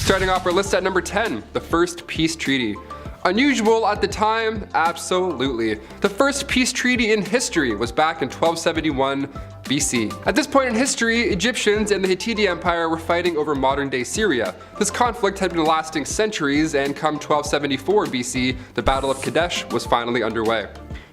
Starting off our list at number 10, the first peace treaty. Unusual at the time? Absolutely. The first peace treaty in history was back in 1271 BC. At this point in history, Egyptians and the Hittite Empire were fighting over modern-day Syria. This conflict had been lasting centuries, and come 1274 BC, the Battle of Kadesh was finally underway.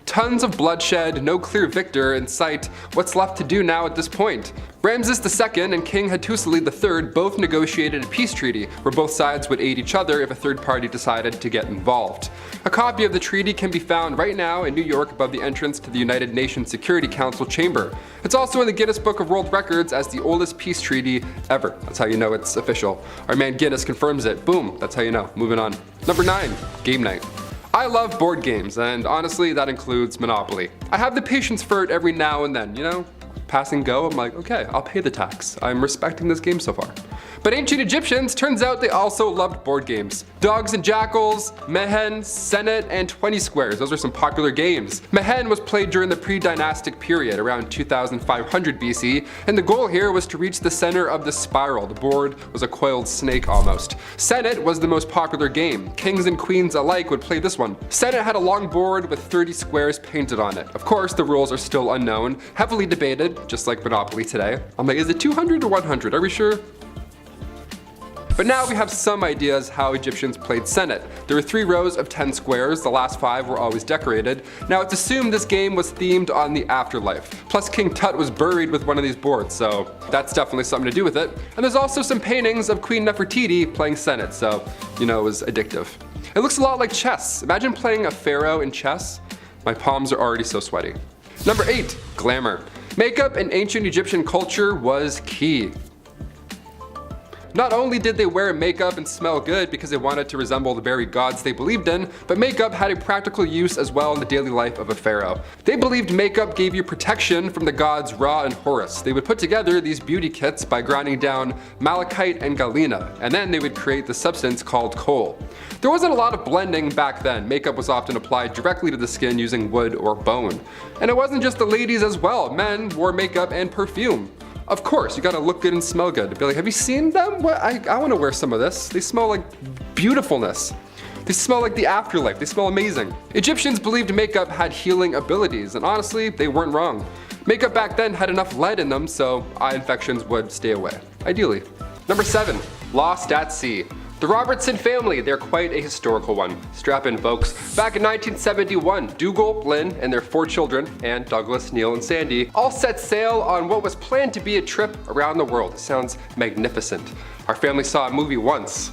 Tons of bloodshed, no clear victor in sight. What's left to do now at this point? Ramses II and King Hattusili III both negotiated a peace treaty where both sides would aid each other if a third party decided to get involved. A copy of the treaty can be found right now in New York above the entrance to the United Nations Security Council chamber. It's also in the Guinness Book of World Records as the oldest peace treaty ever. That's how you know it's official. Our man Guinness confirms it. Boom, that's how you know. Moving on. Number 9, game night. I love board games, and honestly that includes Monopoly. I have the patience for it every now and then, you know? Pass and go, I'm like, okay, I'll pay the tax. I'm respecting this game so far. But ancient Egyptians, turns out they also loved board games. Dogs and Jackals, Mehen, Senet, and 20 Squares. Those are some popular games. Mehen was played during the pre-dynastic period, around 2500 BC, and the goal here was to reach the center of the spiral. The board was a coiled snake almost. Senet was the most popular game. Kings and queens alike would play this one. Senet had a long board with 30 squares painted on it. Of course, the rules are still unknown, heavily debated, just like Monopoly today. I'm like, is it 200 or 100? Are we sure? But now we have some ideas how Egyptians played Senet. There were 3 rows of 10 squares, the last 5 were always decorated. Now it's assumed this game was themed on the afterlife. Plus King Tut was buried with one of these boards, so that's definitely something to do with it. And there's also some paintings of Queen Nefertiti playing Senet, so you know it was addictive. It looks a lot like chess. Imagine playing a pharaoh in chess. My palms are already so sweaty. Number 8, glamour. Makeup in ancient Egyptian culture was key. Not only did they wear makeup and smell good because they wanted to resemble the very gods they believed in, but makeup had a practical use as well in the daily life of a pharaoh. They believed makeup gave you protection from the gods Ra and Horus. They would put together these beauty kits by grinding down malachite and galena, and then they would create the substance called kohl. There wasn't a lot of blending back then. Makeup was often applied directly to the skin using wood or bone. And it wasn't just the ladies as well. Men wore makeup and perfume. Of course, you gotta look good and smell good. To be like, have you seen them? What? I wanna wear some of this. They smell like beautifulness. They smell like the afterlife. They smell amazing. Egyptians believed makeup had healing abilities, and honestly, they weren't wrong. Makeup back then had enough lead in them, so eye infections would stay away, ideally. Number 7, lost at sea. The Robertson family, they're quite a historical one. Strap in, folks. Back in 1971, Dougal, Lynn, and their 4 children, Anne, Douglas, Neil, and Sandy, all set sail on what was planned to be a trip around the world. It sounds magnificent. Our family saw a movie once.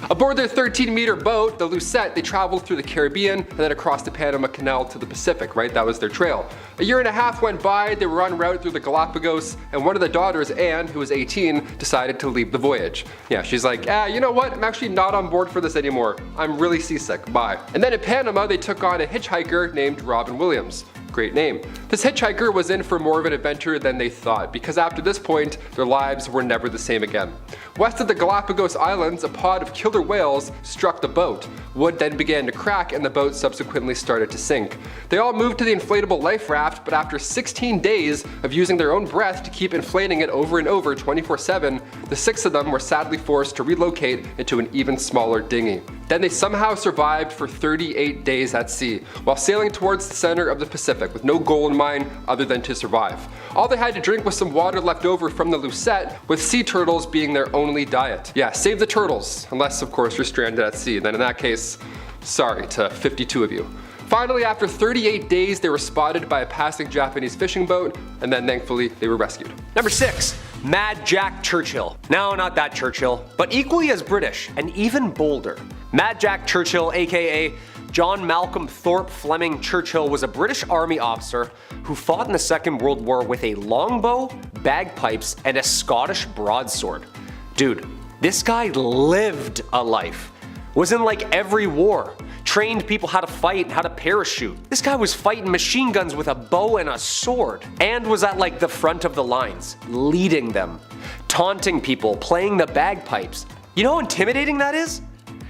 Aboard their 13-meter boat, the Lucette, they traveled through the Caribbean and then across the Panama Canal to the Pacific, right? That was their trail. A year and a half went by, they were en route through the Galapagos, and one of the daughters, Anne, who was 18, decided to leave the voyage. Yeah, she's like, you know what? I'm actually not on board for this anymore. I'm really seasick, bye. And then in Panama, they took on a hitchhiker named Robin Williams. Great name. This hitchhiker was in for more of an adventure than they thought, because after this point, their lives were never the same again. West of the Galapagos Islands, a pod of killer whales struck the boat. Wood then began to crack and the boat subsequently started to sink. They all moved to the inflatable life raft, but after 16 days of using their own breath to keep inflating it over and over 24/7, the 6 of them were sadly forced to relocate into an even smaller dinghy. Then they somehow survived for 38 days at sea, while sailing towards the center of the Pacific with no goal in mind other than to survive. All they had to drink was some water left over from the Lucette, with sea turtles being their only diet. Yeah, save the turtles, unless of course you're stranded at sea. Then in that case, sorry to 52 of you. Finally, after 38 days, they were spotted by a passing Japanese fishing boat, and then thankfully they were rescued. Number 6, Mad Jack Churchill. No, not that Churchill, but equally as British and even bolder. Mad Jack Churchill, aka John Malcolm Thorpe Fleming Churchill, was a British Army officer who fought in the Second World War with a longbow, bagpipes, and a Scottish broadsword. Dude, this guy lived a life. Was in like every war. Trained people how to fight and how to parachute. This guy was fighting machine guns with a bow and a sword, and was at like the front of the lines, leading them, taunting people, playing the bagpipes. You know how intimidating that is?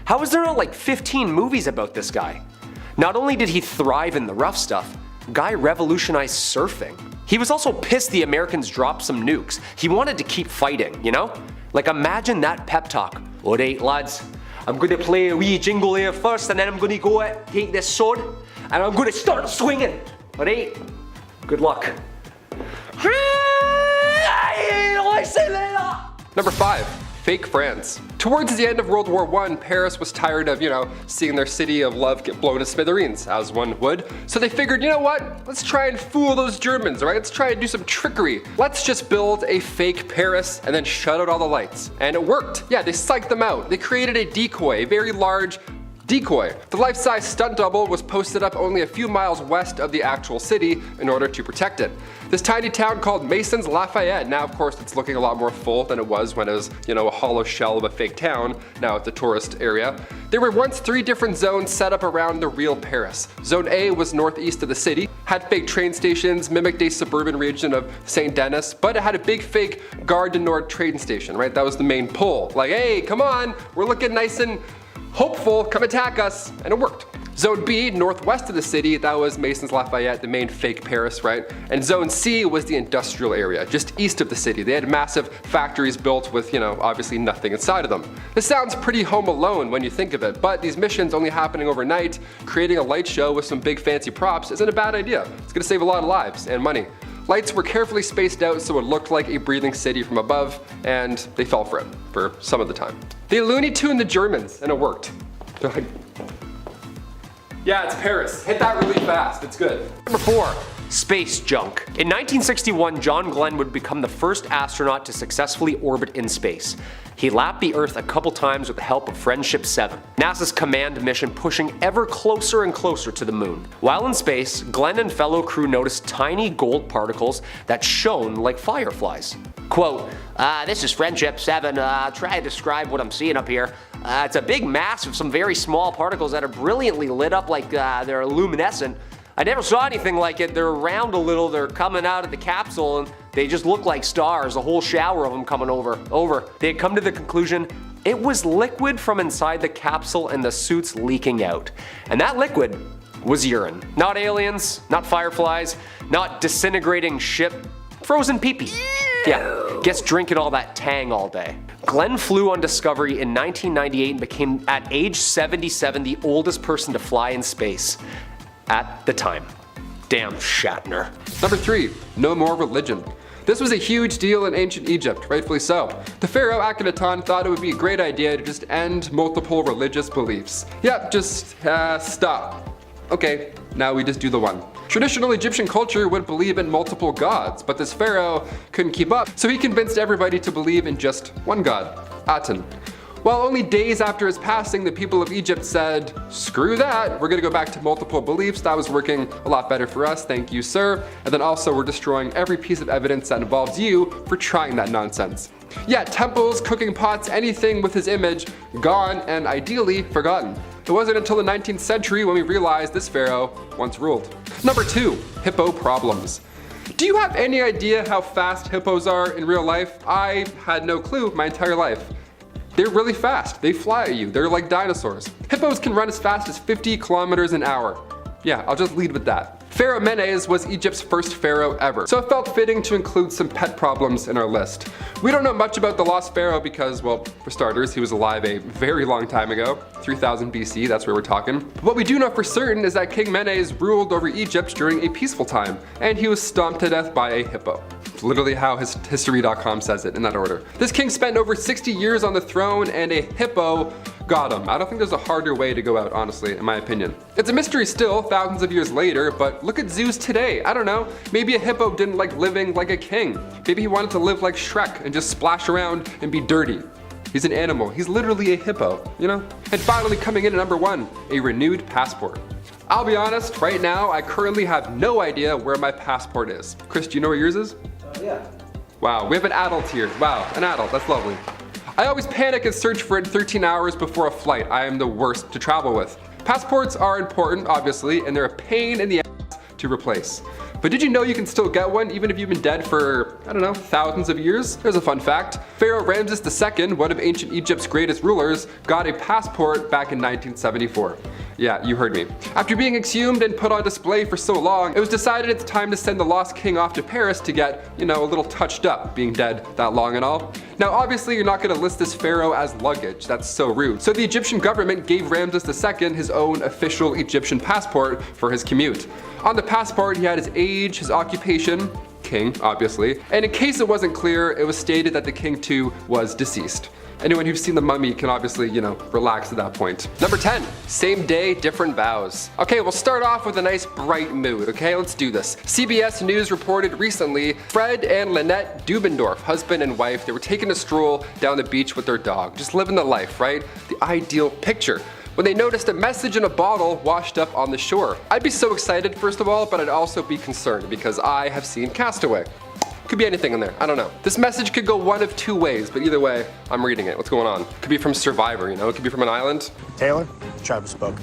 How is there not like 15 movies about this guy? Not only did he thrive in the rough stuff, guy revolutionized surfing. He was also pissed the Americans dropped some nukes. He wanted to keep fighting, you know? Like, imagine that pep talk. Alright lads, I'm gonna play a wee jingle here first, and then I'm gonna go take this sword and I'm gonna start swinging. Alright? Good luck. Number 5. Fake France. Towards the end of World War I, Paris was tired of, seeing their city of love get blown to smithereens, as one would. So they figured, you know what? Let's try and fool those Germans, right? Let's try and do some trickery. Let's just build a fake Paris and then shut out all the lights. And it worked. Yeah, they psyched them out. They created a decoy, a very large decoy. The life-size stunt double was posted up only a few miles west of the actual city in order to protect it. This tiny town called Masons Lafayette, now of course it's looking a lot more full than it was when it was, a hollow shell of a fake town. Now it's a tourist area. There were once 3 different zones set up around the real Paris. Zone A was northeast of the city, had fake train stations, mimicked a suburban region of St. Denis, but it had a big fake Gare du Nord train station, right? That was the main pull. Like, hey, come on, we're looking nice and hopeful, come attack us, and it worked. Zone B, northwest of the city, that was Masons Lafayette, the main fake Paris, right? And Zone C was the industrial area, just east of the city. They had massive factories built with, obviously nothing inside of them. This sounds pretty Home Alone when you think of it, but these missions only happening overnight, creating a light show with some big fancy props isn't a bad idea. It's gonna save a lot of lives and money. Lights were carefully spaced out so it looked like a breathing city from above, and they fell for it, for some of the time. They Looney Tuned the Germans, and it worked. They're like, yeah, it's Paris. Hit that really fast, it's good. Number 4. Space junk. In 1961, John Glenn would become the first astronaut to successfully orbit in space. He lapped the Earth a couple times with the help of Friendship 7, NASA's command mission pushing ever closer and closer to the moon. While in space, Glenn and fellow crew noticed tiny gold particles that shone like fireflies. Quote, this is Friendship 7, try to describe what I'm seeing up here. It's a big mass of some very small particles that are brilliantly lit up like they're luminescent. I never saw anything like it. They're round a little, they're coming out of the capsule, and they just look like stars, a whole shower of them coming over. They had come to the conclusion it was liquid from inside the capsule and the suits leaking out. And that liquid was urine. Not aliens, not fireflies, not disintegrating ship, frozen pee-pee. Yeah, guess drinking all that Tang all day. Glenn flew on Discovery in 1998 and became, at age 77, the oldest person to fly in space. At the time. Damn Shatner. Number 3. No more religion. This was a huge deal in ancient Egypt, rightfully so. The pharaoh Akhenaten thought it would be a great idea to just end multiple religious beliefs. Yep, just stop. Okay, now we just do the one. Traditional Egyptian culture would believe in multiple gods, but this pharaoh couldn't keep up, so he convinced everybody to believe in just one god, Aten. Well, only days after his passing, the people of Egypt said, screw that, we're gonna go back to multiple beliefs. That was working a lot better for us, thank you, sir. And then also we're destroying every piece of evidence that involves you for trying that nonsense. Yeah, temples, cooking pots, anything with his image, gone and ideally forgotten. It wasn't until the 19th century when we realized this pharaoh once ruled. Number 2, hippo problems. Do you have any idea how fast hippos are in real life? I had no clue my entire life. They're really fast. They fly at you. They're like dinosaurs. Hippos can run as fast as 50 kilometers an hour. Yeah, I'll just lead with that. Pharaoh Menes was Egypt's first pharaoh ever, so it felt fitting to include some pet problems in our list. We don't know much about the lost pharaoh because, well, for starters, he was alive a very long time ago, 3000 BC, that's where we're talking. But what we do know for certain is that King Menes ruled over Egypt during a peaceful time, and he was stomped to death by a hippo. It's literally how history.com says it in that order. This king spent over 60 years on the throne, and a hippo got him. I don't think there's a harder way to go out, honestly, in my opinion. It's a mystery still, thousands of years later, but look at zoos today. I don't know, maybe a hippo didn't like living like a king. Maybe he wanted to live like Shrek and just splash around and be dirty. He's an animal, he's literally a hippo, you know? And finally coming in at number 1, a renewed passport. I'll be honest, right now I currently have no idea where my passport is. Chris, do you know where yours is? Yeah. Wow, we have an adult here. Wow, an adult, that's lovely. I always panic and search for it 13 hours before a flight. I am the worst to travel with. Passports are important, obviously, and they're a pain in the ass to replace. But did you know you can still get one even if you've been dead for, I don't know, thousands of years? Here's a fun fact. Pharaoh Ramses II, one of ancient Egypt's greatest rulers, got a passport back in 1974. Yeah, you heard me. After being exhumed and put on display for so long, it was decided it's time to send the lost king off to Paris to get, a little touched up, being dead that long and all. Now obviously you're not going to list this pharaoh as luggage, that's so rude. So the Egyptian government gave Ramses II his own official Egyptian passport for his commute. On the passport he had his age, his occupation, king obviously, and in case it wasn't clear, it was stated that the king too was deceased. Anyone who's seen The Mummy can obviously, relax at that point. Number 10, same day, different vows. Okay, we'll start off with a nice bright mood, okay? Let's do this. CBS News reported recently, Fred and Lynette Dubendorf, husband and wife, they were taking a stroll down the beach with their dog, just living the life, right? The ideal picture, when they noticed a message in a bottle washed up on the shore. I'd be so excited, first of all, but I'd also be concerned because I have seen Castaway. Could be anything in there, I don't know. This message could go one of two ways, but either way, I'm reading it. What's going on? Could be from Survivor, it could be from an island. Taylor, Travis spoke.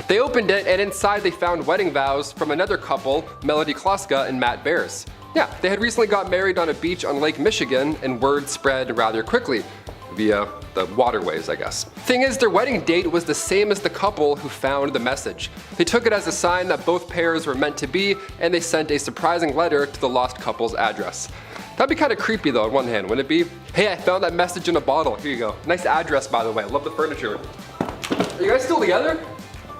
They opened it, and inside they found wedding vows from another couple, Melody Kloska and Matt Bears. Yeah, they had recently got married on a beach on Lake Michigan, and word spread rather quickly. Via the waterways, I guess. Thing is, their wedding date was the same as the couple who found the message. They took it as a sign that both pairs were meant to be, and they sent a surprising letter to the lost couple's address. That'd be kind of creepy though on one hand, wouldn't it be? Hey, I found that message in a bottle. Here you go. Nice address, by the way. Love the furniture. Are you guys still together?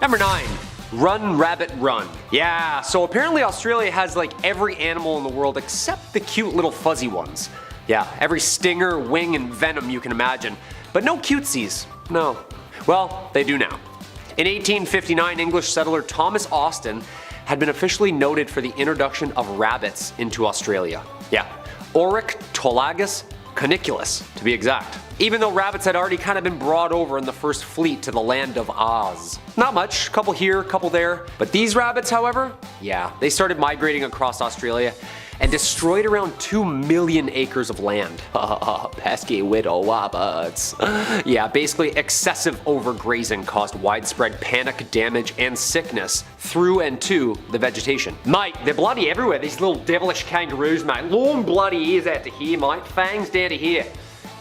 Number 9. Run, rabbit, run. Yeah, so apparently Australia has like every animal in the world except the cute little fuzzy ones. Yeah, every stinger, wing, and venom you can imagine. But no cutesies, no. Well, they do now. In 1859, English settler Thomas Austin had been officially noted for the introduction of rabbits into Australia. Yeah, Oryctolagus caniculus, to be exact. Even though rabbits had already kind of been brought over in the first fleet to the land of Oz. Not much, couple here, couple there. But these rabbits, however, yeah, they started migrating across Australia and destroyed around 2 million acres of land. Pesky widow wabbits. Yeah, basically excessive overgrazing caused widespread panic, damage, and sickness through and to the vegetation. Mate, they're bloody everywhere, these little devilish kangaroos, mate. Long bloody ears out to here, mate. Fangs down to here.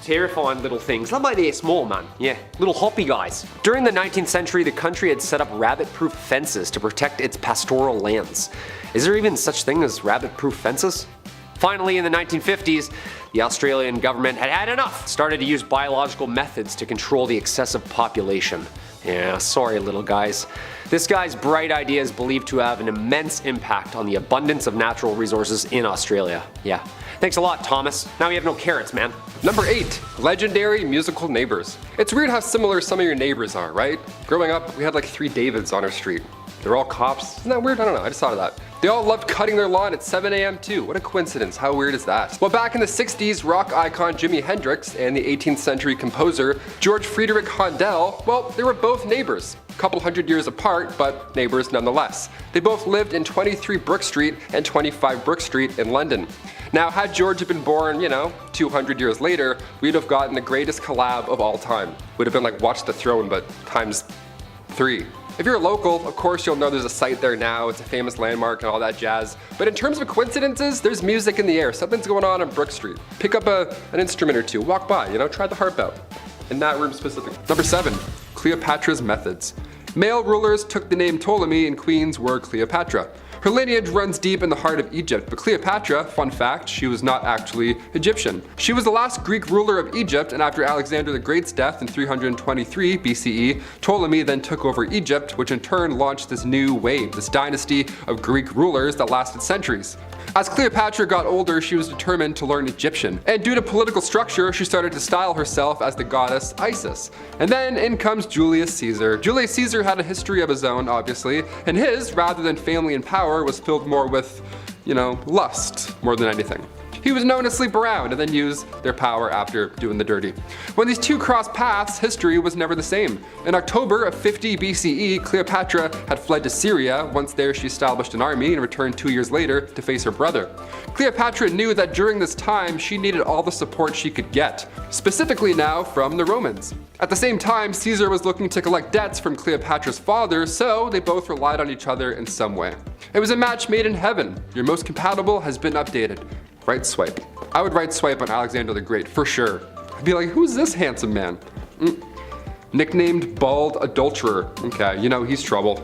Terrifying little things. Not like they're small, man. Yeah, little hoppy guys. During the 19th century, the country had set up rabbit-proof fences to protect its pastoral lands. Is there even such thing as rabbit-proof fences? Finally, in the 1950s, the Australian government had had enough. Started to use biological methods to control the excessive population. Yeah, sorry little guys. This guy's bright idea is believed to have an immense impact on the abundance of natural resources in Australia. Yeah. Thanks a lot, Thomas. Now we have no carrots, man. Number 8, legendary musical neighbors. It's weird how similar some of your neighbors are, right? Growing up, we had like 3 Davids on our street. They're all cops. Isn't that weird? I don't know, I just thought of that. They all loved cutting their lawn at 7 a.m. too. What a coincidence, how weird is that? Well, back in the 60s, rock icon Jimi Hendrix and the 18th century composer George Friedrich Handel, well, they were both neighbors. A couple hundred years apart, but neighbors nonetheless. They both lived in 23 Brook Street and 25 Brook Street in London. Now, had George been born, 200 years later, we'd have gotten the greatest collab of all time. Would have been like Watch the Throne, but times 3. If you're a local, of course you'll know there's a site there now, it's a famous landmark and all that jazz. But in terms of coincidences, there's music in the air. Something's going on Brook Street. Pick up an instrument or two, walk by, try the harp out. In that room specifically. Number 7, Cleopatra's methods. Male rulers took the name Ptolemy and queens were Cleopatra. Her lineage runs deep in the heart of Egypt, but Cleopatra, fun fact, she was not actually Egyptian. She was the last Greek ruler of Egypt, and after Alexander the Great's death in 323 BCE, Ptolemy then took over Egypt, which in turn launched this new wave, this dynasty of Greek rulers that lasted centuries. As Cleopatra got older, she was determined to learn Egyptian, and due to political structure, she started to style herself as the goddess Isis. And then in comes Julius Caesar. Julius Caesar had a history of his own, obviously, and his, rather than family and power, was filled more with, lust more than anything. He was known to sleep around and then use their power after doing the dirty. When these two crossed paths, history was never the same. In October of 50 BCE, Cleopatra had fled to Syria. Once there, she established an army and returned 2 years later to face her brother. Cleopatra knew that during this time, she needed all the support she could get, specifically now from the Romans. At the same time, Caesar was looking to collect debts from Cleopatra's father, so they both relied on each other in some way. It was a match made in heaven. Your most compatible has been updated. Right swipe. I would right swipe on Alexander the Great, for sure. I'd be like, who's this handsome man? nicknamed Bald Adulterer. Okay, you know he's trouble.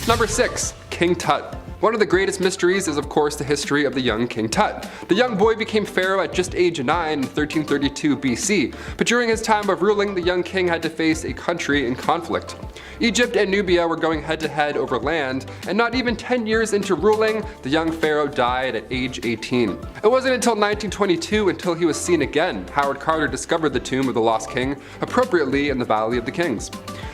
Number 6. King Tut. One of the greatest mysteries is of course the history of the young King Tut. The young boy became pharaoh at just age 9 in 1332 BC, but during his time of ruling, the young king had to face a country in conflict. Egypt and Nubia were going head to head over land, and not even 10 years into ruling, the young pharaoh died at age 18. It wasn't until 1922 until he was seen again. Howard Carter discovered the tomb of the lost king, appropriately in the Valley of the Kings.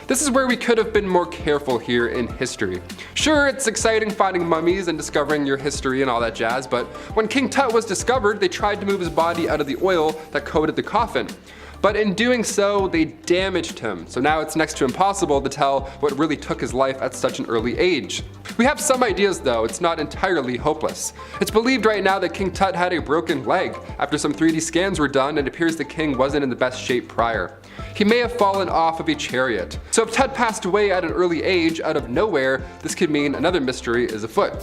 This is where we could have been more careful here in history. Sure, it's exciting finding mummies and discovering your history and all that jazz, but when King Tut was discovered, they tried to move his body out of the oil that coated the coffin. But in doing so, they damaged him, so now it's next to impossible to tell what really took his life at such an early age. We have some ideas though, it's not entirely hopeless. It's believed right now that King Tut had a broken leg. After some 3D scans were done, it appears the king wasn't in the best shape prior. He may have fallen off of a chariot. So if Tut passed away at an early age out of nowhere, this could mean another mystery is afoot.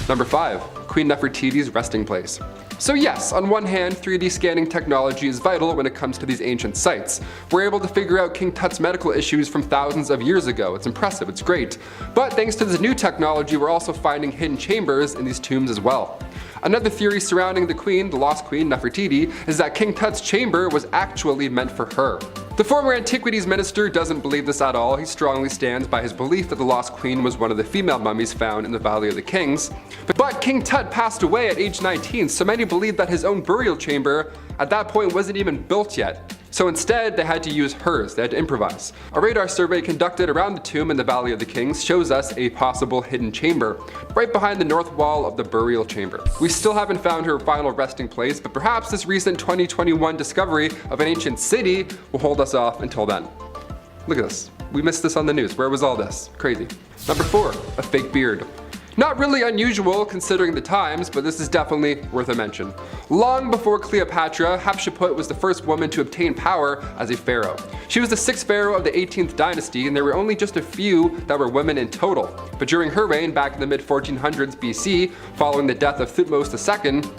Number 5. Queen Nefertiti's resting place. So yes, on one hand, 3D scanning technology is vital when it comes to these ancient sites. We're able to figure out King Tut's medical issues from thousands of years ago. It's impressive, it's great. But thanks to this new technology, we're also finding hidden chambers in these tombs as well. Another theory surrounding the queen, the lost queen Nefertiti, is that King Tut's chamber was actually meant for her. The former antiquities minister doesn't believe this at all. He strongly stands by his belief that the lost queen was one of the female mummies found in the Valley of the Kings. But King Tut passed away at age 19, so many believe that his own burial chamber at that point wasn't even built yet. So instead, they had to use hers, they had to improvise. A radar survey conducted around the tomb in the Valley of the Kings shows us a possible hidden chamber, right behind the north wall of the burial chamber. We still haven't found her final resting place, but perhaps this recent 2021 discovery of an ancient city will hold us off until then. Look at this. We missed this on the news. Where was all this? Crazy. Number 4, a fake beard. Not really unusual considering the times, but this is definitely worth a mention. Long before Cleopatra, Hatshepsut was the first woman to obtain power as a pharaoh. She was the 6th pharaoh of the 18th dynasty, and there were only just a few that were women in total. But during her reign back in the mid-1400s BC, following the death of Thutmose II,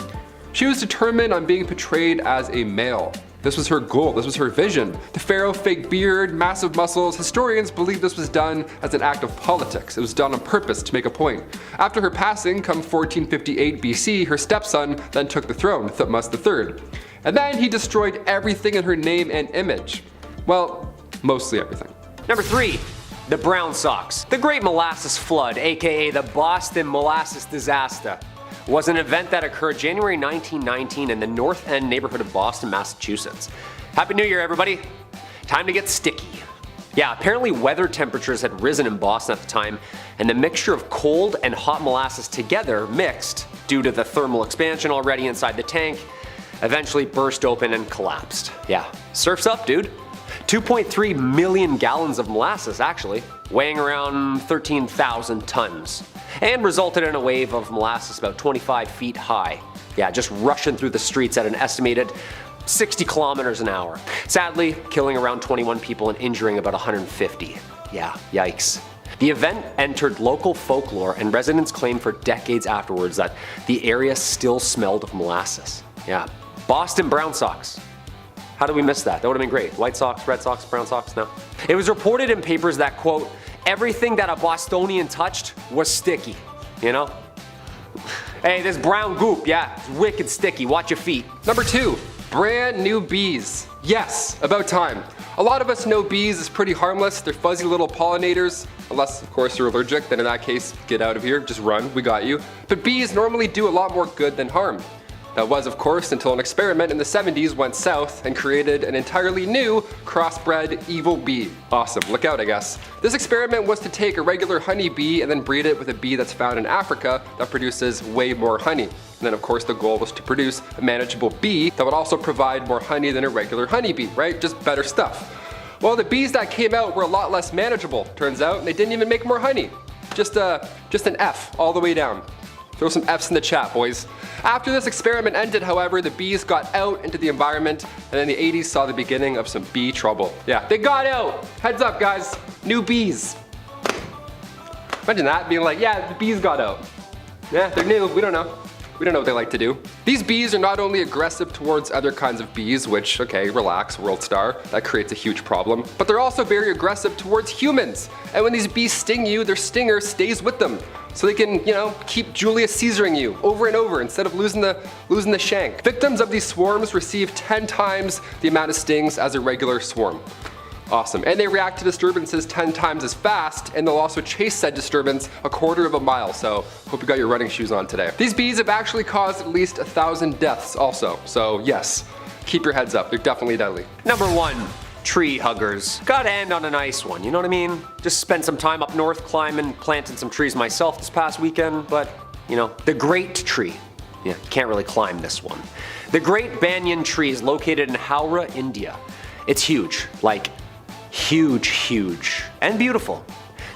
she was determined on being portrayed as a male. This was her goal, this was her vision. The pharaoh, fake beard, massive muscles. Historians believe this was done as an act of politics. It was done on purpose to make a point. After her passing, come 1458 BC, her stepson then took the throne, Thutmose III. And then he destroyed everything in her name and image. Well, mostly everything. Number 3. The Brown Sox. The Great Molasses Flood, aka the Boston Molasses Disaster, was an event that occurred January 1919 in the North End neighborhood of Boston, Massachusetts. Happy New Year, everybody. Time to get sticky. Yeah, apparently weather temperatures had risen in Boston at the time, and the mixture of cold and hot molasses together mixed, due to the thermal expansion already inside the tank, eventually burst open and collapsed. Yeah, surf's up, dude. 2.3 million gallons of molasses, actually, weighing around 13,000 tons, and resulted in a wave of molasses about 25 feet high. Yeah, just rushing through the streets at an estimated 60 kilometers an hour. Sadly, killing around 21 people and injuring about 150. Yeah, yikes. The event entered local folklore, and residents claimed for decades afterwards that the area still smelled of molasses. Yeah, Boston Brown Sox. How did we miss that? That would have been great. White Sox, Red Sox, Brown Sox, no. It was reported in papers that, quote, everything that a Bostonian touched was sticky, you know? Hey, this brown goop, yeah, it's wicked sticky, watch your feet. Number 2, brand new bees. Yes, about time. A lot of us know bees is pretty harmless. They're fuzzy little pollinators, unless of course you're allergic, then in that case, get out of here, just run, we got you. But bees normally do a lot more good than harm. That was, of course, until an experiment in the 70s went south and created an entirely new crossbred evil bee. Awesome, look out I guess. This experiment was to take a regular honey bee and then breed it with a bee that's found in Africa that produces way more honey. And then of course the goal was to produce a manageable bee that would also provide more honey than a regular honeybee, right? Just better stuff. Well, the bees that came out were a lot less manageable, turns out, and they didn't even make more honey. Just an F all the way down. Throw some F's in the chat, boys. After this experiment ended, however, the bees got out into the environment, and in the 80s saw the beginning of some bee trouble. Yeah, they got out. Heads up, guys. New bees. Imagine that, being like, yeah, the bees got out. Yeah, they're new, we don't know. We don't know what they like to do. These bees are not only aggressive towards other kinds of bees, which, okay, relax, world star, that creates a huge problem, but they're also very aggressive towards humans. And when these bees sting you, their stinger stays with them. So they can, keep Julius Caesaring you over and over instead of losing the shank. Victims of these swarms receive 10 times the amount of stings as a regular swarm. Awesome. And they react to disturbances 10 times as fast, and they'll also chase said disturbance a quarter of a mile, so hope you got your running shoes on today. These bees have actually caused at least 1,000 deaths also, so yes, keep your heads up, they're definitely deadly. Number 1. Tree huggers. Gotta end on a nice one, you know what I mean? Just spent some time up north climbing, planting some trees myself this past weekend, but, the great tree. Yeah, can't really climb this one. The Great Banyan Tree is located in Howrah, India. It's huge, like huge, and beautiful.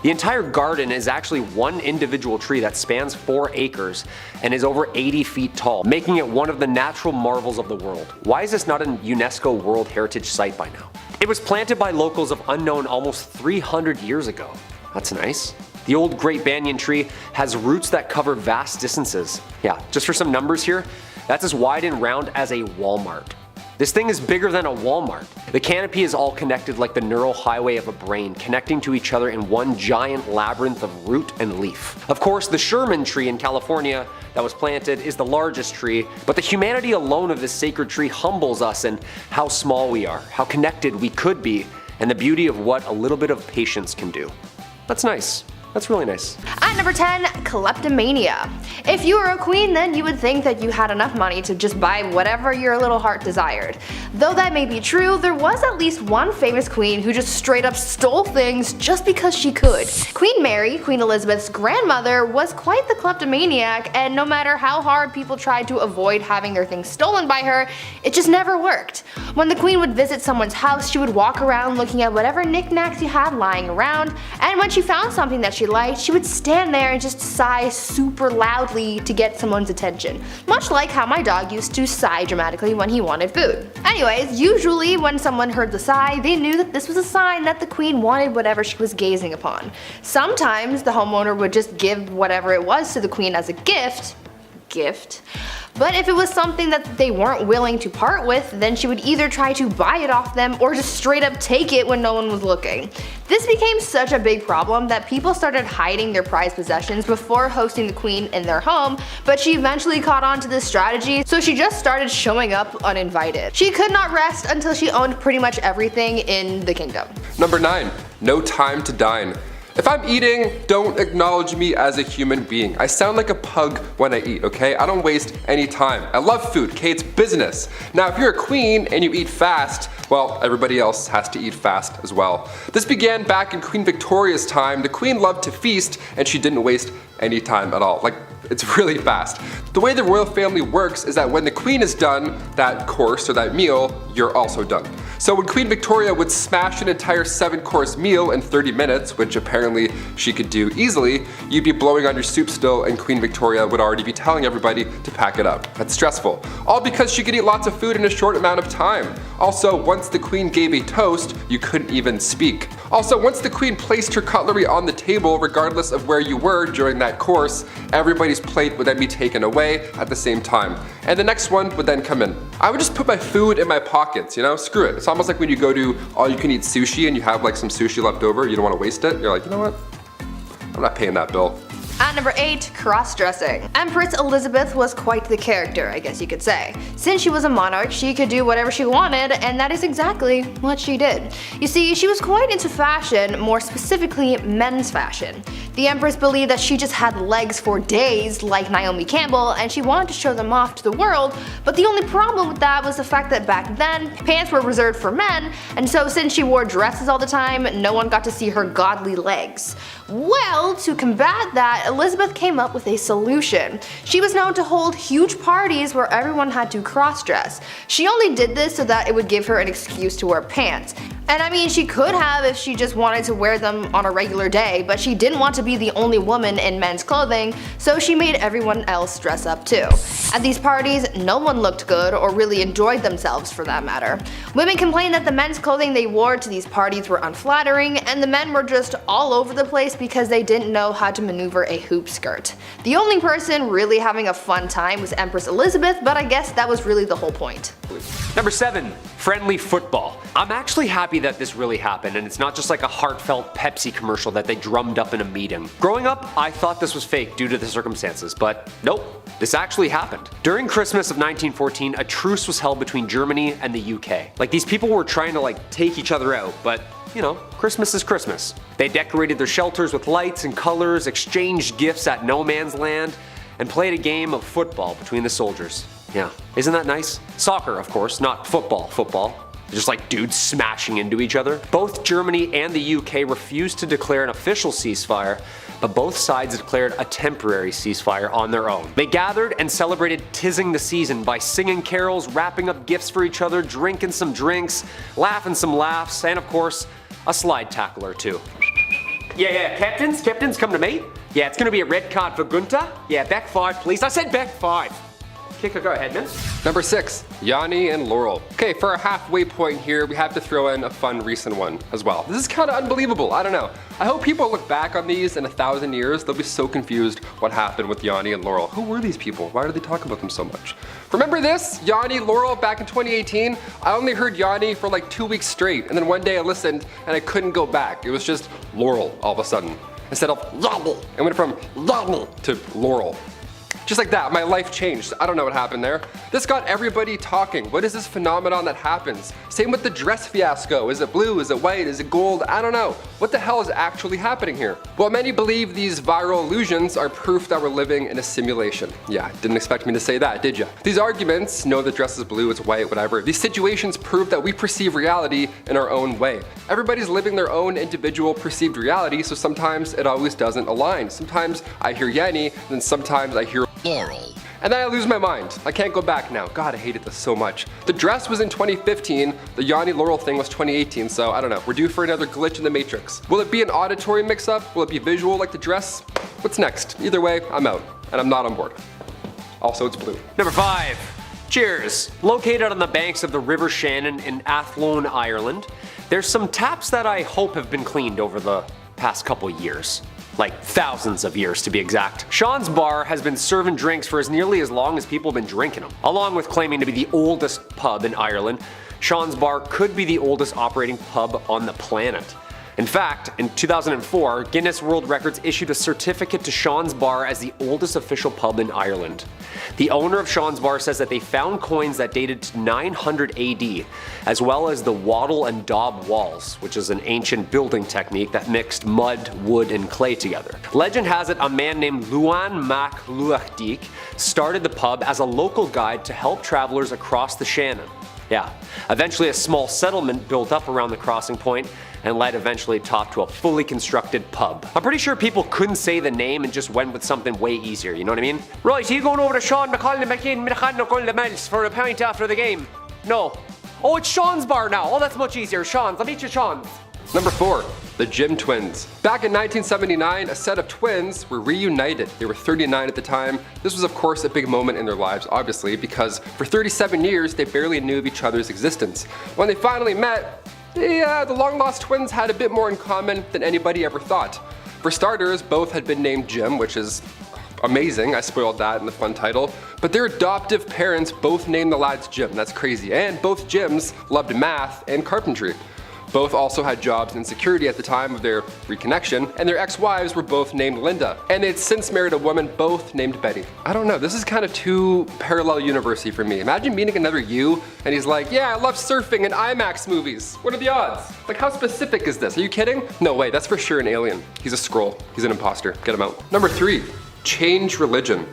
The entire garden is actually one individual tree that spans 4 acres and is over 80 feet tall, making it one of the natural marvels of the world. Why is this not a UNESCO World Heritage Site by now? It was planted by locals of unknown almost 300 years ago. That's nice. The old Great Banyan Tree has roots that cover vast distances. Yeah, just for some numbers here, that's as wide and round as a Walmart. This thing is bigger than a Walmart. The canopy is all connected like the neural highway of a brain, connecting to each other in one giant labyrinth of root and leaf. Of course, the Sherman tree in California that was planted is the largest tree, but the humanity alone of this sacred tree humbles us in how small we are, how connected we could be, and the beauty of what a little bit of patience can do. That's nice. That's really nice. At number 10, kleptomania. If you were a queen, then you would think that you had enough money to just buy whatever your little heart desired. Though that may be true, there was at least one famous queen who just straight up stole things just because she could. Queen Mary, Queen Elizabeth's grandmother, was quite the kleptomaniac, and no matter how hard people tried to avoid having their things stolen by her, it just never worked. When the queen would visit someone's house, she would walk around looking at whatever knickknacks you had lying around, and when she found something that she liked, she would stand there and just sigh super loudly to get someone's attention. Much like how my dog used to sigh dramatically when he wanted food. Anyways, usually when someone heard the sigh, they knew that this was a sign that the queen wanted whatever she was gazing upon. Sometimes the homeowner would just give whatever it was to the queen as a gift. But if it was something that they weren't willing to part with, then she would either try to buy it off them or just straight up take it when no one was looking. This became such a big problem that people started hiding their prized possessions before hosting the queen in their home, but she eventually caught on to this strategy, so she just started showing up uninvited. She could not rest until she owned pretty much everything in the kingdom. Number 9, no time to dine. If I'm eating, don't acknowledge me as a human being. I sound like a pug when I eat, okay? I don't waste any time. I love food, okay? It's business. Now, if you're a queen and you eat fast, well, everybody else has to eat fast as well. This began back in Queen Victoria's time. The queen loved to feast, and she didn't waste any time at all. Like, it's really fast. The way the royal family works is that when the queen is done that course or that meal, you're also done. So when Queen Victoria would smash an entire 7-course meal in 30 minutes, which apparently she could do easily, you'd be blowing on your soup still and Queen Victoria would already be telling everybody to pack it up. That's stressful. All because she could eat lots of food in a short amount of time. Also, once the queen gave a toast, you couldn't even speak. Also, once the queen placed her cutlery on the table, regardless of where you were during that course, everybody's plate would then be taken away at the same time. And the next one would then come in. I would just put my food in my pockets, screw it. It's almost like when you go to all-you-can-eat sushi and you have like some sushi left over, you don't want to waste it. You're like, you know what? I'm not paying that bill. At number 8, cross-dressing. Empress Elizabeth was quite the character, I guess you could say. Since she was a monarch, she could do whatever she wanted, and that is exactly what she did. You see, she was quite into fashion, more specifically men's fashion. The Empress believed that she just had legs for days, like Naomi Campbell, and she wanted to show them off to the world, but the only problem with that was the fact that back then, pants were reserved for men, and so since she wore dresses all the time, no one got to see her godly legs. Well, to combat that, Elizabeth came up with a solution. She was known to hold huge parties where everyone had to cross-dress. She only did this so that it would give her an excuse to wear pants. And I mean, she could have if she just wanted to wear them on a regular day, but she didn't want to be the only woman in men's clothing, so she made everyone else dress up too. At these parties, no one looked good or really enjoyed themselves for that matter. Women complained that the men's clothing they wore to these parties were unflattering, and the men were just all over the place because they didn't know how to maneuver a hoop skirt. The only person really having a fun time was Empress Elizabeth, but I guess that was really the whole point. Number 7. Friendly football. I'm actually happy that this really happened and it's not just like a heartfelt Pepsi commercial that they drummed up in a meeting. Growing up, I thought this was fake due to the circumstances, but nope, this actually happened. During Christmas of 1914, a truce was held between Germany and the UK. Like, these people were trying to take each other out, but you know, Christmas is Christmas. They decorated their shelters with lights and colors, exchanged gifts at no man's land, and played a game of football between the soldiers. Yeah, isn't that nice? Soccer, of course, not football. Just like dudes smashing into each other. Both Germany and the UK refused to declare an official ceasefire, but both sides declared a temporary ceasefire on their own. They gathered and celebrated 'Tising the season by singing carols, wrapping up gifts for each other, drinking some drinks, laughing some laughs, and of course, a slide tackle or two. Yeah, captains, come to me. Yeah, it's gonna be a red card for Gunter. Yeah, back 5 please. I said back 5. Kicker, go ahead, man. Number 6, Yanny and Laurel. Okay, for our halfway point here, we have to throw in a fun recent one as well. This is kind of unbelievable, I don't know. I hope people look back on these in 1,000 years, they'll be so confused what happened with Yanny and Laurel. Who were these people? Why do they talk about them so much? Remember this? Yanny, Laurel, back in 2018? I only heard Yanny for like 2 weeks straight, and then one day I listened and I couldn't go back. It was just Laurel all of a sudden. Instead of Yanny, I went from Yanny to Laurel. Just like that, my life changed. I don't know what happened there. This got everybody talking. What is this phenomenon that happens? Same with the dress fiasco. Is it blue? Is it white? Is it gold? I don't know. What the hell is actually happening here? Well, many believe these viral illusions are proof that we're living in a simulation. Yeah, didn't expect me to say that, did ya? These arguments, no, the dress is blue, it's white, whatever. These situations prove that we perceive reality in our own way. Everybody's living their own individual perceived reality, so sometimes it always doesn't align. Sometimes I hear Yanny, and then sometimes I hear Laurel. And then I lose my mind. I can't go back now. God, I hated this so much. The dress was in 2015, the Yanny Laurel thing was 2018, so I don't know. We're due for another glitch in the Matrix. Will it be an auditory mix-up? Will it be visual like the dress? What's next? Either way, I'm out, and I'm not on board. Also, it's blue. Number 5. Cheers. Located on the banks of the River Shannon in Athlone, Ireland, there's some taps that I hope have been cleaned over the past couple years. Like thousands of years to be exact. Sean's Bar has been serving drinks for nearly as long as people have been drinking them. Along with claiming to be the oldest pub in Ireland, Sean's Bar could be the oldest operating pub on the planet. In fact, in 2004, Guinness World Records issued a certificate to Sean's Bar as the oldest official pub in Ireland. The owner of Sean's Bar says that they found coins that dated to 900 AD, as well as the wattle and daub walls, which is an ancient building technique that mixed mud, wood, and clay together. Legend has it a man named Luan Mac Luachdik started the pub as a local guide to help travelers across the Shannon. Yeah, eventually a small settlement built up around the crossing point and led eventually top to a fully constructed pub. I'm pretty sure people couldn't say the name and just went with something way easier, you know what I mean? Right, are you going over to Sean McCain for a pint after the game? No. Oh, it's Sean's Bar now. Oh, that's much easier. Sean's. I'll meet you, Sean's. Number 4, the Jim twins. Back in 1979, a set of twins were reunited. They were 39 at the time. This was of course a big moment in their lives, obviously, because for 37 years they barely knew of each other's existence. When they finally met, the long-lost twins had a bit more in common than anybody ever thought. For starters, both had been named Jim, which is amazing. I spoiled that in the fun title. But their adoptive parents both named the lads Jim. That's crazy. And both Jims loved math and carpentry. Both also had jobs in security at the time of their reconnection, and their ex-wives were both named Linda. And they'd since married a woman both named Betty. I don't know, this is kind of too parallel universe-y for me. Imagine meeting another you, and he's like, yeah, I love surfing and IMAX movies. What are the odds? Like, how specific is this? Are you kidding? No way, that's for sure an alien. He's a Skrull. He's an imposter. Get him out. Number 3, change religion.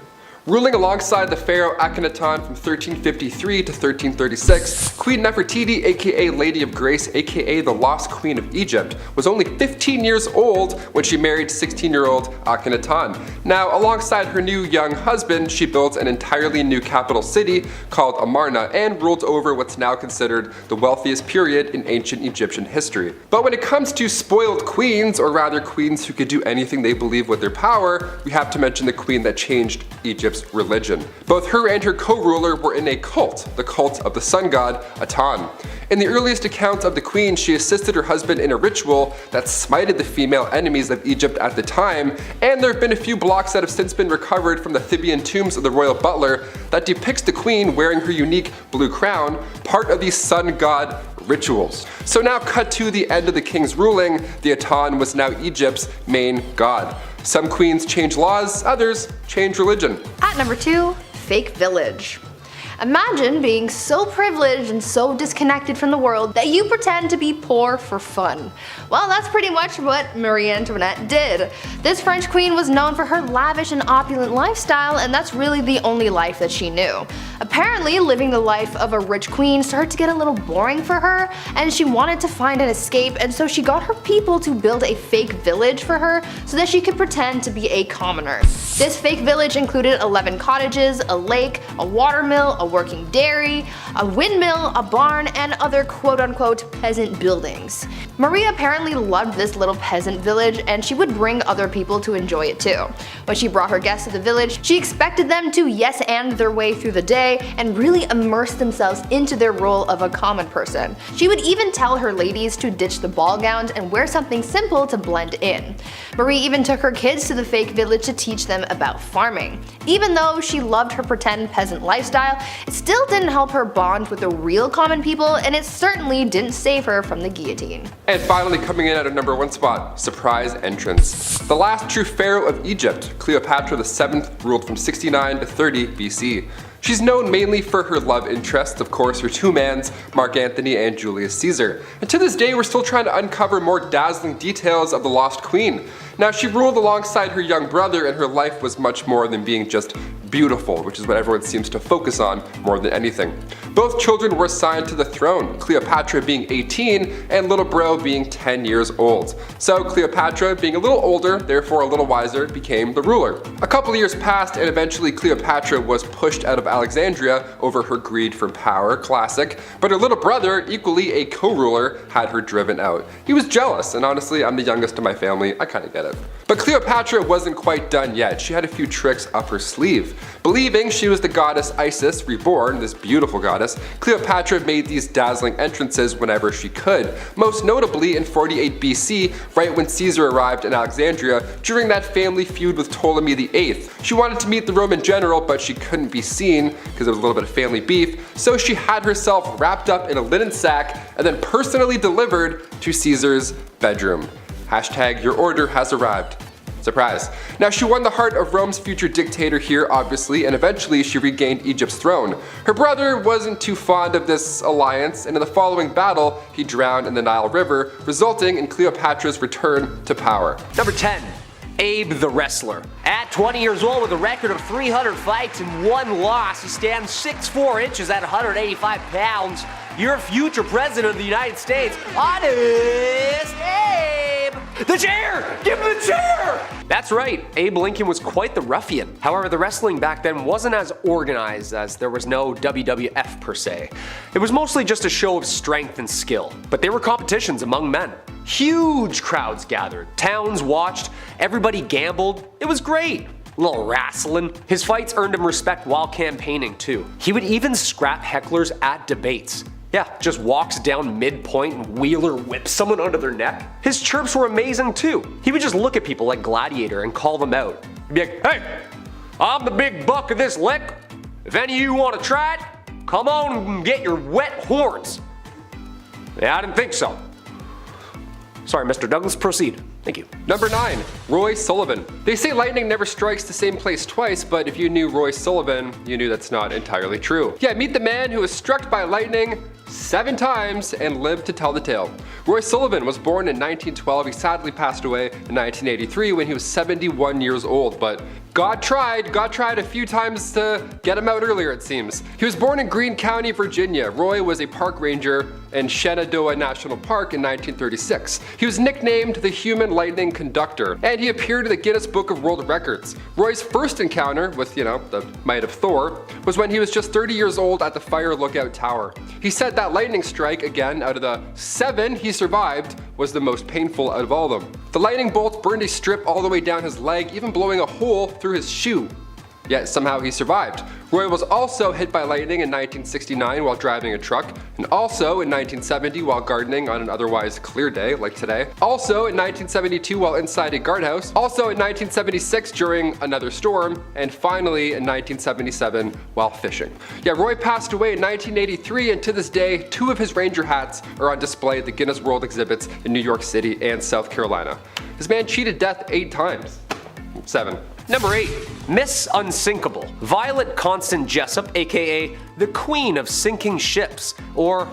Ruling alongside the pharaoh Akhenaton from 1353 to 1336, Queen Nefertiti, aka Lady of Grace, aka the Lost Queen of Egypt, was only 15 years old when she married 16-year-old Akhenaton. Now, alongside her new young husband, she built an entirely new capital city called Amarna and ruled over what's now considered the wealthiest period in ancient Egyptian history. But when it comes to spoiled queens, or rather queens who could do anything they believe with their power, we have to mention the queen that changed Egypt's religion. Both her and her co-ruler were in a cult, the cult of the sun god Aten. In the earliest accounts of the queen, she assisted her husband in a ritual that smited the female enemies of Egypt at the time, and there have been a few blocks that have since been recovered from the Theban tombs of the royal butler that depicts the queen wearing her unique blue crown, part of these sun god rituals. So now cut to the end of the king's ruling, the Aten was now Egypt's main god. Some queens change laws, others change religion. At number 2, fake village. Imagine being so privileged and so disconnected from the world that you pretend to be poor for fun. Well, that's pretty much what Marie Antoinette did. This French queen was known for her lavish and opulent lifestyle, and that's really the only life that she knew. Apparently, living the life of a rich queen started to get a little boring for her, and she wanted to find an escape, and so she got her people to build a fake village for her so that she could pretend to be a commoner. This fake village included 11 cottages, a lake, a watermill, a working dairy, a windmill, a barn, and other quote-unquote peasant buildings. Maria apparently loved this little peasant village, and she would bring other people to enjoy it too. When she brought her guests to the village, she expected them to yes-and their way through the day and really immerse themselves into their role of a common person. She would even tell her ladies to ditch the ball gowns and wear something simple to blend in. Marie even took her kids to the fake village to teach them about farming. Even though she loved her pretend peasant lifestyle, it still didn't help her bond with the real common people, and it certainly didn't save her from the guillotine. And finally, coming in at our number 1 spot, surprise entrance. The last true pharaoh of Egypt, Cleopatra VII, ruled from 69 to 30 BC. She's known mainly for her love interests, of course, her two mans, Mark Antony and Julius Caesar. And to this day, we're still trying to uncover more dazzling details of the lost queen. Now, she ruled alongside her young brother, and her life was much more than being just beautiful, which is what everyone seems to focus on more than anything. Both children were assigned to the throne, Cleopatra being 18 and little bro being 10 years old. So Cleopatra, being a little older, therefore a little wiser, became the ruler. A couple of years passed, and eventually Cleopatra was pushed out of Alexandria over her greed for power, classic, but her little brother, equally a co-ruler, had her driven out. He was jealous, and honestly, I'm the youngest in my family, I kinda get it. But Cleopatra wasn't quite done yet. She had a few tricks up her sleeve. Believing she was the goddess Isis reborn, this beautiful goddess, Cleopatra made these dazzling entrances whenever she could, most notably in 48 BC, right when Caesar arrived in Alexandria during that family feud with Ptolemy VIII. She wanted to meet the Roman general, but she couldn't be seen because there was a little bit of family beef, so she had herself wrapped up in a linen sack and then personally delivered to Caesar's bedroom. Hashtag your order has arrived. Surprise. Now, she won the heart of Rome's future dictator here, obviously, and eventually she regained Egypt's throne. Her brother wasn't too fond of this alliance, and in the following battle, he drowned in the Nile River, resulting in Cleopatra's return to power. Number 10. Abe the Wrestler. At 20 years old with a record of 300 fights and 1 loss, he stands 6'4" at 185 pounds. Your future president of the United States, Honest Abe! The chair! Give him the chair! That's right, Abe Lincoln was quite the ruffian. However, the wrestling back then wasn't as organized, as there was no WWF per se. It was mostly just a show of strength and skill, but there were competitions among men. Huge crowds gathered, towns watched, everybody gambled. It was great. A little wrestling. His fights earned him respect while campaigning too. He would even scrap hecklers at debates. Yeah, just walks down midpoint and wheeler whips someone under their neck. His chirps were amazing too. He would just look at people like Gladiator and call them out. He'd be like, hey, I'm the big buck of this lick. If any of you want to try it, come on and get your wet horns. Yeah, I didn't think so. Sorry, Mr. Douglas, proceed. Thank you. Number 9. Roy Sullivan. They say lightning never strikes the same place twice, but if you knew Roy Sullivan, you knew that's not entirely true. Yeah, meet the man who was struck by lightning 7 times and lived to tell the tale. Roy Sullivan was born in 1912. He sadly passed away in 1983 when he was 71 years old, but God tried a few times to get him out earlier, it seems. He was born in Greene County, Virginia. Roy was a park ranger in Shenandoah National Park in 1936. He was nicknamed the Human Lightning Conductor, and he appeared in the Guinness Book of World Records. Roy's first encounter with, the might of Thor was when he was just 30 years old at the Fire Lookout Tower. He said that lightning strike, again out of the 7 he survived, was the most painful out of all of them. The lightning bolt burned a strip all the way down his leg, even blowing a hole through his shoe. Yet somehow he survived. Roy was also hit by lightning in 1969 while driving a truck, and also in 1970 while gardening on an otherwise clear day like today. Also in 1972 while inside a guardhouse. Also in 1976 during another storm, and finally in 1977 while fishing. Yeah, Roy passed away in 1983, and to this day 2 of his ranger hats are on display at the Guinness World exhibits in New York City and South Carolina. This man cheated death 8 times. 7. Number 8. Miss Unsinkable. Violet Constant Jessup, aka the Queen of Sinking Ships, or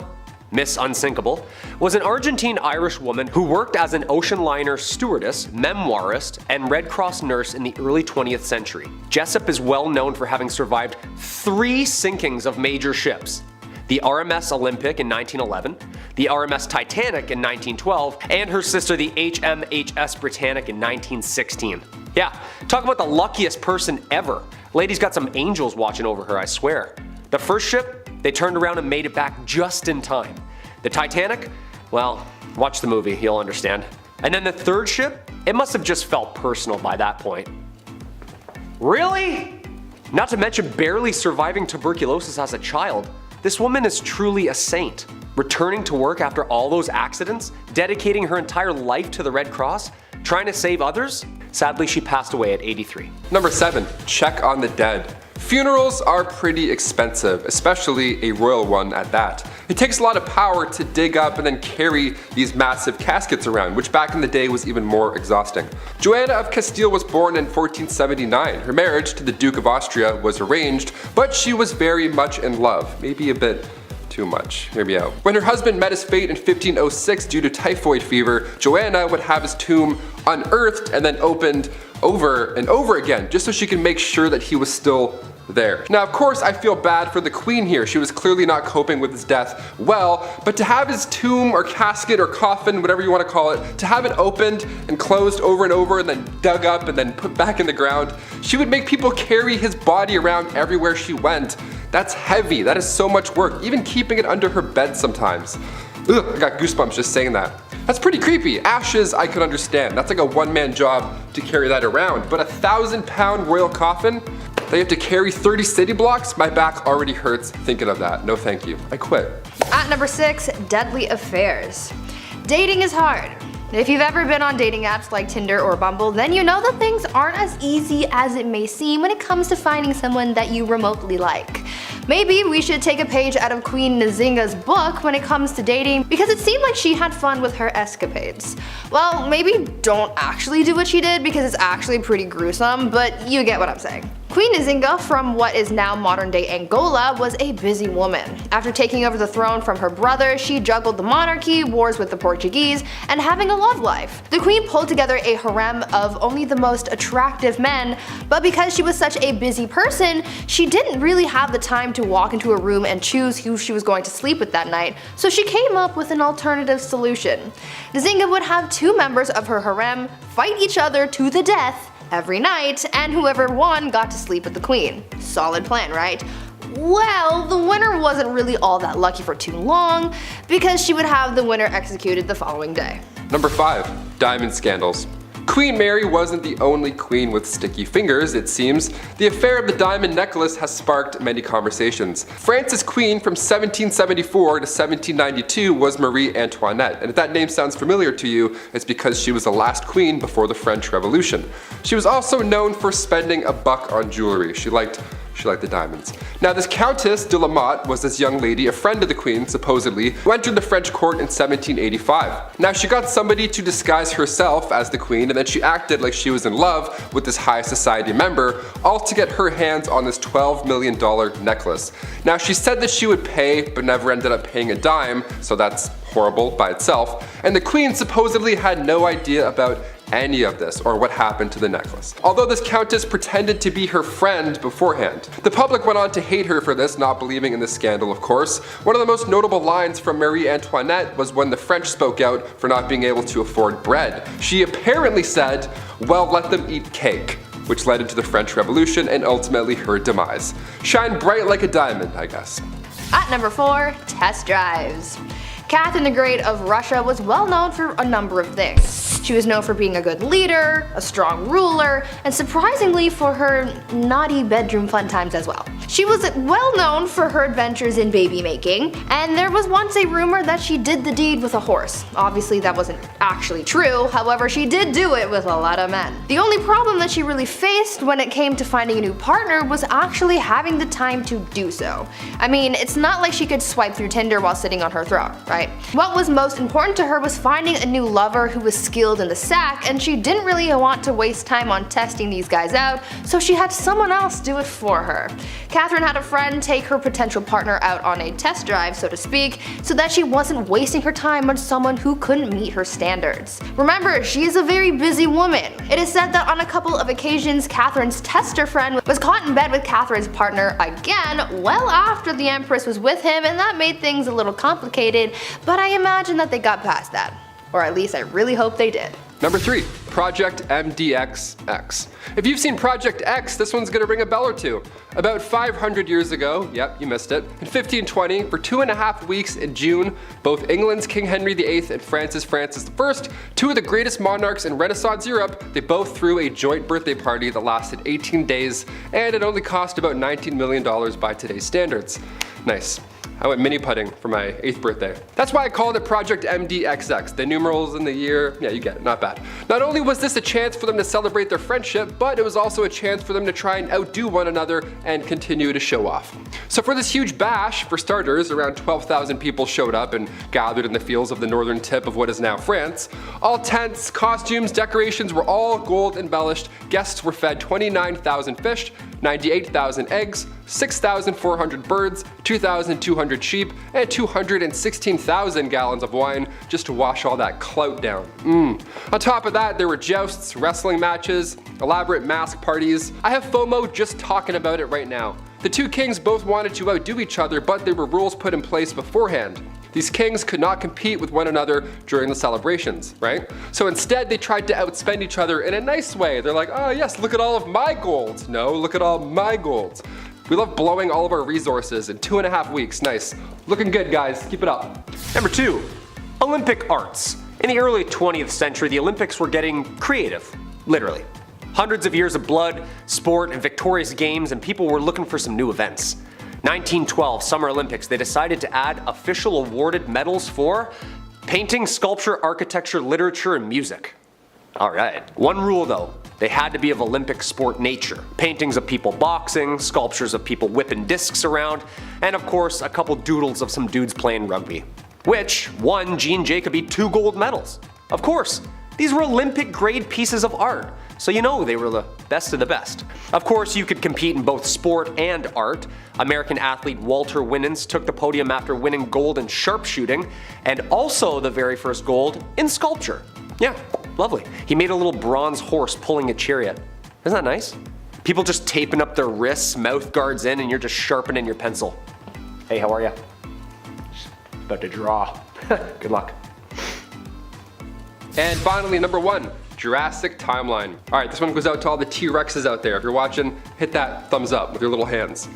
Miss Unsinkable, was an Argentine-Irish woman who worked as an ocean liner stewardess, memoirist, and Red Cross nurse in the early 20th century. Jessup is well known for having survived 3 sinkings of major ships: the RMS Olympic in 1911, the RMS Titanic in 1912, and her sister the HMHS Britannic in 1916. Yeah, talk about the luckiest person ever. Lady's got some angels watching over her, I swear. The first ship, they turned around and made it back just in time. The Titanic, well, watch the movie, you'll understand. And then the third ship, it must have just felt personal by that point. Really? Not to mention barely surviving tuberculosis as a child. This woman is truly a saint. Returning to work after all those accidents, dedicating her entire life to the Red Cross, trying to save others. Sadly, she passed away at 83. Number 7. Check on the dead. Funerals are pretty expensive, especially a royal one at that. It takes a lot of power to dig up and then carry these massive caskets around, which back in the day was even more exhausting. Joanna of Castile was born in 1479. Her marriage to the Duke of Austria was arranged, but she was very much in love, maybe a bit too much. Hear me out. When her husband met his fate in 1506 due to typhoid fever, Joanna would have his tomb unearthed and then opened over and over again, just so she could make sure that he was still there. Now, of course, I feel bad for the queen here. She was clearly not coping with his death well, but to have his tomb or casket or coffin, whatever you want to call it, to have it opened and closed over and over and then dug up and then put back in the ground, she would make people carry his body around everywhere she went. That's heavy. That is so much work, even keeping it under her bed sometimes. Ugh, I got goosebumps just saying that. That's pretty creepy. Ashes, I could understand. That's like a one-man job to carry that around. But a 1,000-pound royal coffin? They have to carry 30 city blocks? My back already hurts thinking of that. No thank you. I quit. At number 6, deadly affairs. Dating is hard. If you've ever been on dating apps like Tinder or Bumble, then you know that things aren't as easy as it may seem when it comes to finding someone that you remotely like. Maybe we should take a page out of Queen Nzinga's book when it comes to dating, because it seemed like she had fun with her escapades. Well, maybe don't actually do what she did because it's actually pretty gruesome, but you get what I'm saying. Queen Nzinga from what is now modern-day Angola was a busy woman. After taking over the throne from her brother, she juggled the monarchy, wars with the Portuguese, and having a love life. The queen pulled together a harem of only the most attractive men, but because she was such a busy person, she didn't really have the time to walk into a room and choose who she was going to sleep with that night, so she came up with an alternative solution. Nzinga would have 2 members of her harem fight each other to the death every night, and whoever won got to sleep with the queen. Solid plan, right? Well, the winner wasn't really all that lucky for too long, because she would have the winner executed the following day. Number 5. Diamond scandals. Queen Mary wasn't the only queen with sticky fingers, it seems. The affair of the diamond necklace has sparked many conversations. France's queen from 1774 to 1792 was Marie Antoinette, and if that name sounds familiar to you, it's because she was the last queen before the French Revolution. She was also known for spending a buck on jewelry. She liked the diamonds. Now, this Countess de la Motte was this young lady, a friend of the queen, supposedly, who entered the French court in 1785. Now, she got somebody to disguise herself as the queen, and then she acted like she was in love with this high society member, all to get her hands on this $12 million necklace. Now, she said that she would pay, but never ended up paying a dime, so that's horrible by itself. And the queen supposedly had no idea about any of this or what happened to the necklace. Although this countess pretended to be her friend beforehand. The public went on to hate her for this, not believing in the scandal, of course. One of the most notable lines from Marie Antoinette was when the French spoke out for not being able to afford bread. She apparently said, "Well, let them eat cake," which led into the French Revolution and ultimately her demise. Shine bright like a diamond, I guess. At number 4, test drives. Catherine the Great of Russia was well known for a number of things. She was known for being a good leader, a strong ruler, and surprisingly for her naughty bedroom fun times as well. She was well known for her adventures in baby making, and there was once a rumor that she did the deed with a horse. Obviously that wasn't actually true, however she did do it with a lot of men. The only problem that she really faced when it came to finding a new partner was actually having the time to do so. I mean, it's not like she could swipe through Tinder while sitting on her throne, right? What was most important to her was finding a new lover who was skilled in the sack, and she didn't really want to waste time on testing these guys out, so she had someone else do it for her. Catherine had a friend take her potential partner out on a test drive, so to speak, so that she wasn't wasting her time on someone who couldn't meet her standards. Remember, she is a very busy woman. It is said that on a couple of occasions, Catherine's tester friend was caught in bed with Catherine's partner again well after the Empress was with him, and that made things a little complicated, but I imagine that they got past that. Or at least I really hope they did. Number 3, Project MDXX. If you've seen Project X, this one's gonna ring a bell or two. About 500 years ago, yep, you missed it, in 1520, for 2.5 weeks in June, both England's King Henry VIII and Francis I, two of the greatest monarchs in Renaissance Europe, they both threw a joint birthday party that lasted 18 days, and it only cost about $19 million by today's standards. Nice. I went mini putting for my 8th birthday. That's why I called it Project MDXX. The numerals in the year, yeah, you get it, not bad. Not only was this a chance for them to celebrate their friendship, but it was also a chance for them to try and outdo one another and continue to show off. So for this huge bash, for starters, around 12,000 people showed up and gathered in the fields of the northern tip of what is now France. All tents, costumes, decorations were all gold embellished. Guests were fed 29,000 fish, 98,000 eggs, 6,400 birds, 2,200 sheep, and 216,000 gallons of wine just to wash all that clout down. On top of that, there were jousts, wrestling matches, elaborate mask parties. I have FOMO just talking about it right now. The two kings both wanted to outdo each other, but there were rules put in place beforehand. These kings could not compete with one another during the celebrations, right? So instead they tried to outspend each other in a nice way. They're like, oh yes, look at all of my gold. No, look at all my gold. We love blowing all of our resources in 2.5 weeks. Nice. Looking good, guys. Keep it up. Number 2, Olympic arts. In the early 20th century, the Olympics were getting creative, literally. Hundreds of years of blood, sport, and victorious games, and people were looking for some new events. 1912 Summer Olympics, they decided to add official awarded medals for painting, sculpture, architecture, literature, and music. Alright. One rule though, they had to be of Olympic sport nature. Paintings of people boxing, sculptures of people whipping discs around, and of course a couple doodles of some dudes playing rugby. Which won Jean Jacobi 2 gold medals. Of course, these were Olympic grade pieces of art, so you know they were the best of the best. Of course, you could compete in both sport and art. American athlete Walter Winans took the podium after winning gold in sharpshooting, and also the very first gold in sculpture. Yeah, lovely. He made a little bronze horse pulling a chariot. Isn't that nice? People just taping up their wrists, mouth guards in, and you're just sharpening your pencil. Hey, how are ya? About to draw. Good luck. And finally, number 1, Jurassic Timeline. Alright, this one goes out to all the T-Rexes out there. If you're watching, hit that thumbs up with your little hands.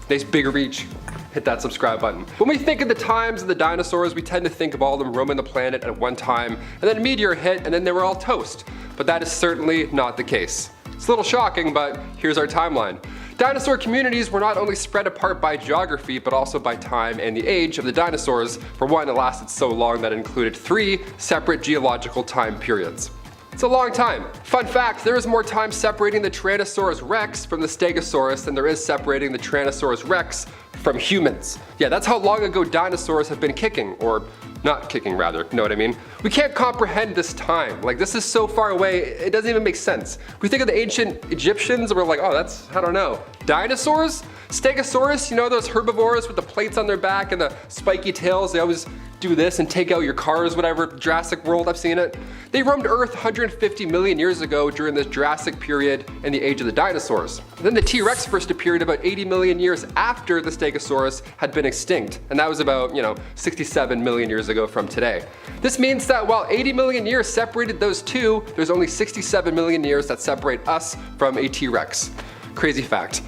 Nice big reach. Hit that subscribe button. When we think of the times of the dinosaurs, we tend to think of all of them roaming the planet at one time, and then a meteor hit, and then they were all toast. But that is certainly not the case. It's a little shocking, but here's our timeline. Dinosaur communities were not only spread apart by geography, but also by time and the age of the dinosaurs. For one, it lasted so long that it included 3 separate geological time periods. It's a long time. Fun fact, there is more time separating the Tyrannosaurus rex from the Stegosaurus than there is separating the Tyrannosaurus rex from humans. Yeah, that's how long ago dinosaurs have been kicking, or not kicking rather, you know what I mean? We can't comprehend this time. Like, this is so far away, it doesn't even make sense. We think of the ancient Egyptians, and we're like, oh, that's, I don't know. Dinosaurs? Stegosaurus, you know those herbivores with the plates on their back and the spiky tails? They always do this and take out your cars, whatever, Jurassic World, I've seen it. They roamed Earth 150 million years ago during the Jurassic period and the age of the dinosaurs. Then the T-Rex first appeared about 80 million years after the Stegosaurus had been extinct, and that was about, 67 million years ago from today. This means that while 80 million years separated those two, there's only 67 million years that separate us from a T-Rex. Crazy fact.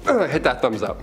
Hit that thumbs up.